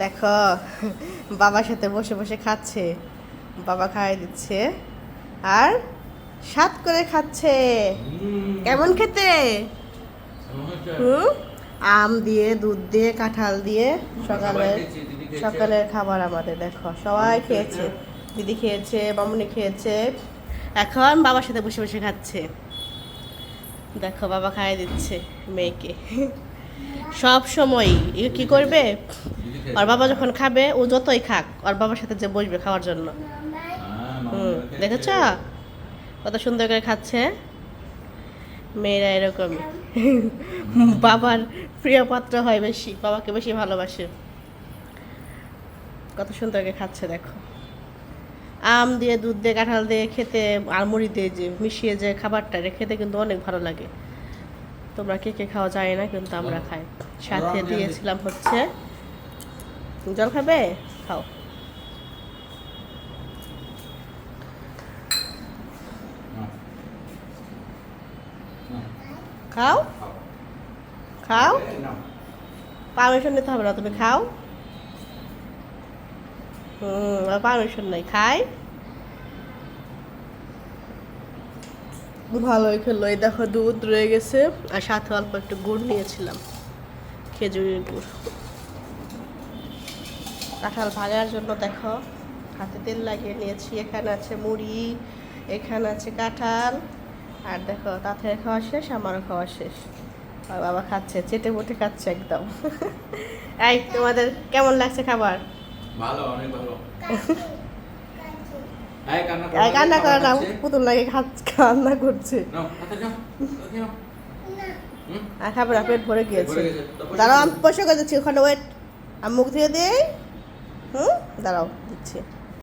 দেখো বাবার সাথে বসে বসে খাচ্ছে, বাবা খাওয়াই দিচ্ছে আর স্বাদ করে খাচ্ছে। কেমন খেতে? হুম, আম দিয়ে, দুধ দিয়ে, কাঁঠাল দিয়ে সকালের খাবার আমাদের। দেখো সবাই খেয়েছে, দিদি খেয়েছে, মামুনি খেয়েছে, এখন বাবার সাথে বসে বসে খাচ্ছে। দেখো বাবা খাইয়ে দিচ্ছে মেয়েকে। সব সময় কি করবে, আর বাবা যখন খাবে ও যতই খাক আর বাবার সাথে যে বসবে খাওয়ার জন্য। দেখেছ কত সুন্দর করে খাচ্ছে মেয়েরা, এরকমই বাবার প্রিয় পাত্র হয়, বেশি বাবাকে বেশি ভালোবাসে। কত সুন্দর করে খাচ্ছে দেখো, আম দিয়ে, দুধ দিয়ে, কাঁঠাল দিয়ে খেতে আর মুড়ি দিয়ে যে মিশিয়ে যে খাবারটা খেতে কিন্তু অনেক ভালো লাগে। তোমরা কে কে খাওয়া যায় না, কিন্তু আমরা খাই। সাথে দিয়েছিলাম হচ্ছে, জল খাবে? খাও। খাও খাও, পারমিশন নিতে হবে না, তুমি খাও। পারমিশন নাই, খাই। ভালোই খেলো। এই দেখো দুধ রয়ে গেছে আর সাথে অল্প একটু গুড় নিয়েছিলাম, খেজুরের গুড়। কাঁঠাল ভাজার জন্য দেখো হাতে তেল লাগিয়ে নিয়েছি। এখানে আছে মুড়ি, এখানে আছে কাঁঠাল, আর দেখো তাতে খাওয়া শেষ, আমারও খাওয়া শেষ। আর বাবা খাচ্ছে, চেটে মুটে খাচ্ছে একদম। এই তোমাদের কেমন লাগছে খাবার? ভালো, অনেক ভালো। কান্না করে না, পুতুল লাগে কান্না করছে। আর খাবে না, পেট ভরে গিয়েছে। দাঁড়াও আমি পয়সা করে দিচ্ছি, ওখানে ওয়েট, আমি মুখ দিয়ে দিই। দাঁড়াও দিচ্ছি।